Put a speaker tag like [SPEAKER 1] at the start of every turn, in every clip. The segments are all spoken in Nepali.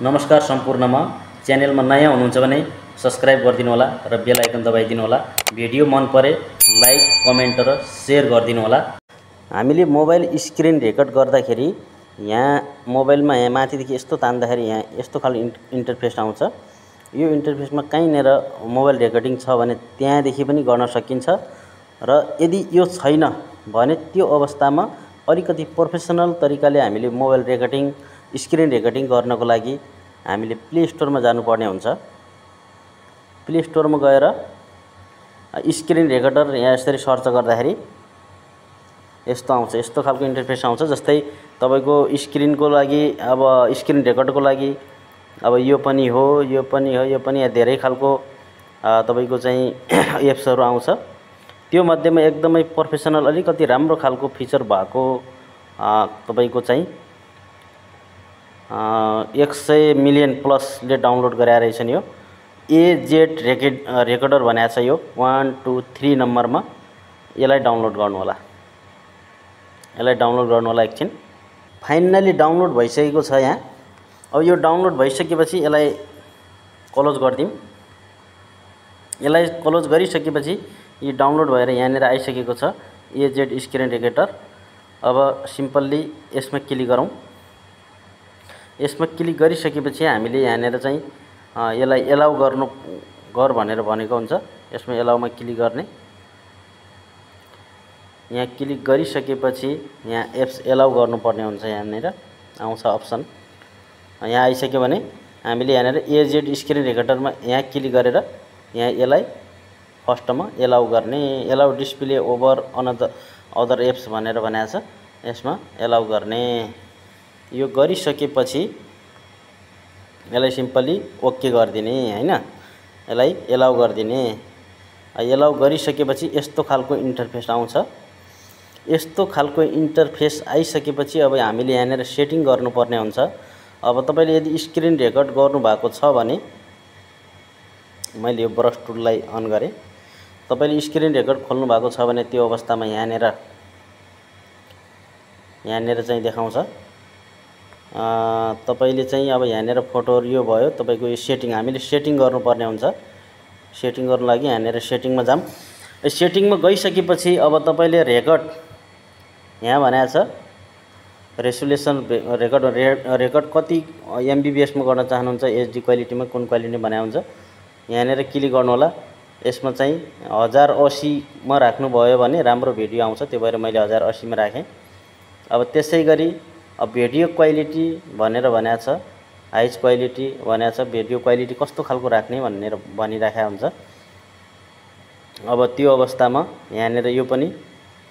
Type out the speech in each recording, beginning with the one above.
[SPEAKER 1] नमस्कार सम्पूर्णमा च्यानलमा नयाँ हुनुहुन्छ भने सब्स्क्राइब गरिदिनु होला र बेल आइकन दबाइदिनु होला। भिडियो मन परे लाइक कमेन्ट र शेयर गरिदिनु होला। हामीले मोबाइल स्क्रिन रेकर्ड गर्दाखेरि यहाँ मोबाइलमा यहाँ माथिदेखि यस्तो तान्दाखेरि यहाँ यस्तो खालको इन्टरफेस आउँछ। यो इन्टरफेसमा कहीँनेर मोबाइल रेकर्डिङ छ भने त्यहाँदेखि पनि गर्न सकिन्छ र यदि यो छैन भने त्यो अवस्थामा अलिकति प्रोफेसनल तरिकाले हामीले मोबाइल रेकर्डिङ स्क्रिन रेकर्डिङ गर्नको लागि हामीले प्ले स्टोरमा जानुपर्ने हुन्छ। प्ले स्टोरमा गएर स्क्रिन रेकर्डर यहाँ यसरी सर्च गर्दाखेरि यस्तो आउँछ, यस्तो खालको इन्टरफेस आउँछ। जस्तै तपाईको स्क्रिनको लागि अब स्क्रिन रेकर्डको लागि अब यो पनि हो, यो पनि हो, यो पनि धेरै खालको तपाईको चाहिँ एप्सहरु आउँछ। त्यो मध्येमा एकदमै प्रोफेसनल अलिकति राम्रो खालको फिचर भएको तपाईको चाहिँ 100 मिलियन प्लसले डाउनलोड गराएर रहेछन्। यो एजेड रेकर्डर भनेको छ। यो 1 2 3 नम्बरमा यसलाई डाउनलोड गर्नु होला। यसलाई डाउनलोड गर्नु होला एकछिन। फाइनली डाउनलोड भइसकेको छ यहाँ। अब यो डाउनलोड भइसकेपछि यसलाई क्लोज गर्दिम। यसलाई क्लोज गरिसकेपछि यो डाउनलोड भएर यहाँनिर आइसकेको छ एजेड स्क्रिन रेकर्डर। अब सिम्पली यसमा क्लिक गरौँ। यसमा क्लिक गरिसकेपछि हामीले यहाँनिर चाहिँ यसलाई एलाउ गर भनेर भनेको हुन्छ। यसमा एलाउमा क्लिक गर्ने। यहाँ क्लिक गरिसकेपछि यहाँ एप्स एलाउ गर्नुपर्ने हुन्छ। यहाँनिर आउँछ अप्सन। यहाँ आइसक्यो भने हामीले यहाँनिर एजेड स्क्रिन रेकर्डरमा यहाँ क्लिक गरेर यहाँ यसलाई फर्स्टमा एलाउ गर्ने। Allow display over other apps भनेर भनेको छ। यसमा एलाउ गर्ने। यो गरिसकेपछि यसलाई सिम्पली ओके गरिदिने हैन। यसलाई एलाउ गरिदिने। एलाउ गरिसकेपछि यस्तो खालको इन्टरफेस आउँछ। यस्तो खालको इन्टरफेस आइसकेपछि अब हामीले यहाँनिर सेटिङ गर्नुपर्ने हुन्छ। अब तपाईले यदि स्क्रिन रेकर्ड गर्नु भएको छ भने मैले यो ब्रश टुललाई अन गरे। तपाईले स्क्रिन रेकर्ड खोल्नु भएको छ भने त्यो अवस्थामा यहाँनिर चाहिँ देखाउँछ। तपाईले चाहिँ अब यहाँनिर फोटो यो भयो तपाईको यो सेटिङ हामीले सेटिङ गर्नुपर्ने हुन्छ। सेटिङ गर्नु लागि यहाँनिर सेटिङमा जाम। सेटिङमा गइसकेपछि अब तपाईले रेकर्ड यहाँ भनेको छ रेजोल्युसन रेकर्ड कति एमबीबीएस मा गर्न चाहनुहुन्छ, एचडी क्वालिटीमा कुन क्वालिटी बनाए हुन्छ यहाँनिर क्लिक गर्नु होला। यसमा चाहिँ 1080 मा राख्नु भयो भने राम्रो भिडियो आउँछ। त्यो भएर मैले 1080 मा राखे। अब त्यसैगरी अब भिडियो क्वालिटी भनेर भनेको छ, हाई क्वालिटी भनेको छ। भिडियो क्वालिटी कस्तो खालको राख्ने भनेर भनिराखेको हुन्छ। अब त्यो अवस्थामा यहाँनिर यो पनि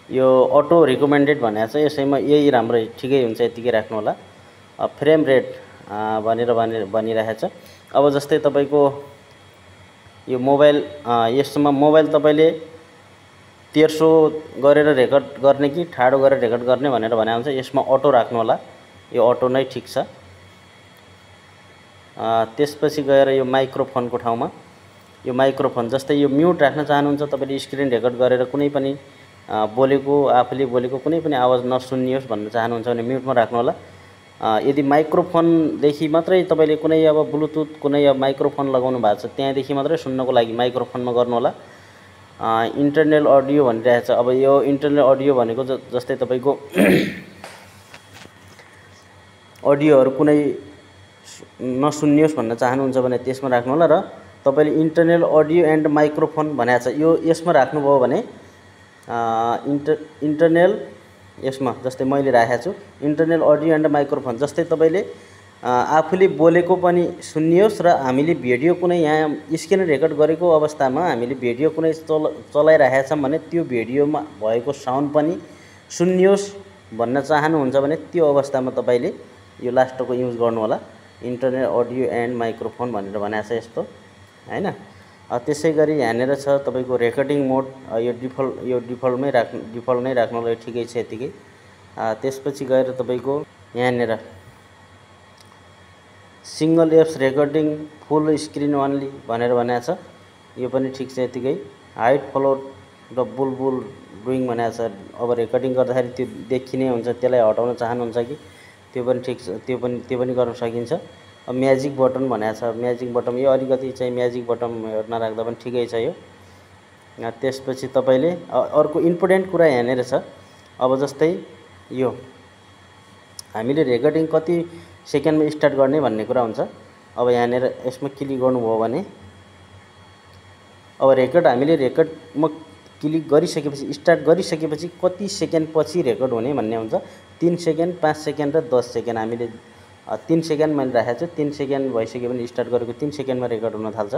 [SPEAKER 1] यो अटो रिकमेन्डेड भनेको छ। यसैमा यही राम्रो ठिकै हुन्छ, यतिकै राख्नु होला। फ्रेम रेट भनेर भनिराखेको छ। अब जस्तै तपाईको यो मोबाइल यसमा मोबाइल तपाईले तेर्सो गरेर रेकर्ड गर्ने कि ठाडो गरेर रेकर्ड गर्ने भनेर भनेको हुन्छ। यसमा अटो राख्नु होला। यो अटो नै ठीक छ। त्यसपछि गएर यो माइक्रोफोनको ठाउँमा यो माइक्रोफोन जस्तै यो म्युट राख्न चाहनुहुन्छ तपाईले स्क्रिन रेकर्ड गरेर कुनै पनि बोलेको आफूले बोलेको कुनै पनि आवाज नसुनियोस् भन्न चाहनुहुन्छ भने म्युटमा राख्नु होला। यदि माइक्रोफोन देखि मात्रै तपाईले कुनै अब ब्लुटुथ कुनै अब माइक्रोफोन लगाउनु भएको छ त्यहाँदेखि मात्रै सुन्नको लागि माइक्रोफोनमा गर्नु होला। इन्टरनल अडियो भनिरहेको छ। अब यो इन्टरनल अडियो भनेको जस्तै तपाईको अडियोहरु कुनै नसुनियोस् भन्न चाहनुहुन्छ भने त्यसमा राख्नु होला। र तपाईले इन्टरनल अडियो एन्ड माइक्रोफोन भनेको छ यो यसमा राख्नुभयो भने इन्टरनल यसमा जस्तै मैले राखेको छु इन्टरनल अडियो एन्ड माइक्रोफोन। जस्तै तपाईले आफूले बोलेको पनि सुनियोस् र हामीले भिडियो कुनै यहाँ स्क्रिन रेकर्ड गरेको अवस्थामा हामीले भिडियो कुनै चलाइराखेका छौं भने त्यो भिडियोमा भएको साउन्ड पनि सुनियोस् भन्न चाहनुहुन्छ भने त्यो अवस्थामा तपाईले यो लास्टको युज गर्नु होला। इन्टरनल अडियो एन्ड माइक्रोफोन भनेर भनेको छ यस्तो हैन। त्यसैगरी यहाँनिर छ तपाईको रेकर्डिङ मोड। यो डिफल्ट नै राख्नुलाई ठिकै छ यतिकै। त्यसपछि गएर तपाईको यहाँनिर सिंगल एप्स रेकर्डिङ फुल स्क्रिन ओन्ली भनेर भनेको छ। यो पनि ठीक छ यतिकै। हाइट फ्लोट र बुलबुल डुइङ भनेको छ। अब रेकर्डिङ गर्दाखेरि त्यो देखिने हुन्छ, त्यसलाई हटाउन चाहनुहुन्छ कि त्यो पनि ठीक छ, त्यो पनि गर्न सकिन्छ। अब म्याजिक बटन भनेको छ, म्याजिक बटन यो अलिकति चाहिँ म्याजिक बटन नराख्दा पनि ठिकै छ यो। त्यसपछि तपाईले अर्को इम्पोर्टेन्ट कुरा यहाँनिर छ। अब जस्तै यो हामीले रेकर्डिङ कति सेकेन्डमा स्टार्ट गर्ने भन्ने कुरा हुन्छ। अब यहाँनिर यसमा क्लिक गर्नुभयो भने अब रेकर्ड हामीले रेकर्डमा क्लिक गरिसकेपछि स्टार्ट गरिसकेपछि कति सेकेन्ड पछि रेकर्ड हुने भन्ने हुन्छ। 3 सेकेन्ड, 5 सेकेन्ड र 10 सेकेन्ड। हामीले 3 सेकेन्ड मैले राखेको छु। 3 सेकेन्ड भइसक्यो भने स्टार्ट गरेको 3 सेकेन्डमा रेकर्ड हुन थाल्छ।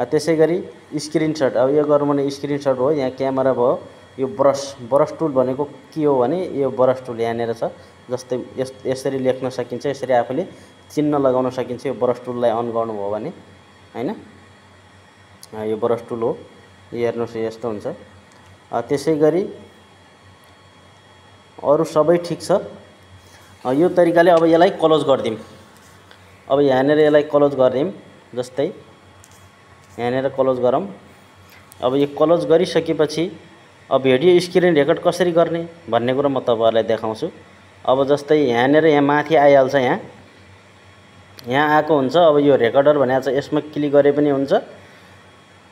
[SPEAKER 1] त्यसै गरी स्क्रिनशट, अब यो गर्नु भने स्क्रिनशट हो। यहाँ क्यामेरा भयो, यो ब्रस टुल भनेको के हो भने यो ब्रस टुल यहाँनिर छ। जस्तै यसरी लेख्न सकिन्छ, यसरी आफूले चिन्ह लगाउन सकिन्छ। यो ब्रस टुललाई अन गर्नुभयो भने हैन, यो ब्रस टुल हो। हेर्नुस् यस्तो हुन्छ। त्यसै गरी अरु सबै ठीक छ। यो तरिकाले अब यसलाई क्लोज गर्दिम। अब यहाँनिर यसलाई क्लोज गर्दिम। जस्तै यहाँनिर क्लोज गरौँ। अब यो क्लोज गरिसकेपछि अब भिडियो स्क्रिन रेकर्ड कसरी गर्ने भन्ने कुरा म तपाईहरुलाई देखाउँछु। अब जस्तै यहाँनिर यहाँ माथि आइहाल्छ, यहाँ आएको हुन्छ। अब यो रेकर्डर भनेको छ, यसमा क्लिक गरे पनि हुन्छ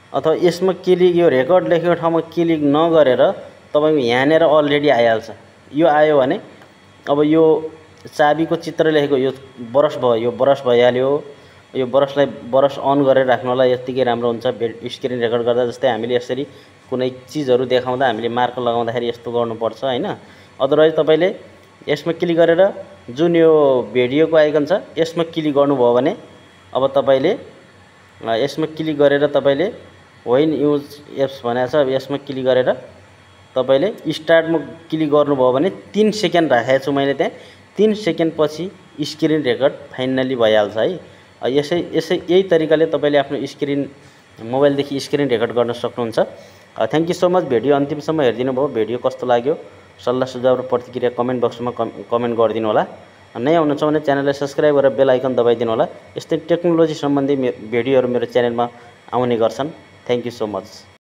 [SPEAKER 1] अथवा यसमा क्लिक, यो रेकर्ड लेखेको ठाउँमा क्लिक नगरेर तपाईको यहाँनिर अलरेडी आइहाल्छ। यो आयो भने अब यो चाबीको चित्र लेखेको यो ब्रस भयो, यो ब्रस भइहाल्यो। यो ब्रस अन गरेर राख्नुलाई यतिकै राम्रो हुन्छ स्क्रिन रेकर्ड गर्दा। जस्तै हामीले यसरी कुनै चीजहरु देखाउँदा हामीले मार्क लगाउँदाखेरि यस्तो गर्नुपर्छ हैन। अदरवाइज तपाईले यसमा क्लिक गरेर जुन यो भिडियोको आइकन छ यसमा क्लिक गर्नुभयो भने अब तपाईले यसमा क्लिक गरेर तपाईले व्हेन युज एप्स भनेको छ, अब यसमा क्लिक गरेर तपाईले स्टार्टमा क्लिक गर्नुभयो भने 3 सेकेन्ड राखेको छु मैले त्यहाँ। 3 सेकेन्ड पछि स्क्रिन रेकर्ड फाइनली भइहाल्छ है। यही तरिकाले तपाईले आफ्नो स्क्रिन मोबाइलदेखि स्क्रिन रेकर्ड गर्न सक्नुहुन्छ। Thank you so much. Video अन्तिमसम्म हेरिदिनु भयो। भिडियो कस्तो लाग्यो सल्लाह सुझाव र प्रतिक्रिया कमेन्ट बक्समा कमेन्ट गरिदिनु होला। नयाँ हुनुहुन्छ भने च्यानललाई सब्स्क्राइब गरेर बेल आइकन दबाइदिनु होला। यस्तै टेक्नोलोजी सम्बन्धी भिडियोहरु मेरो च्यानलमा आउने गर्छन्। Thank you so much.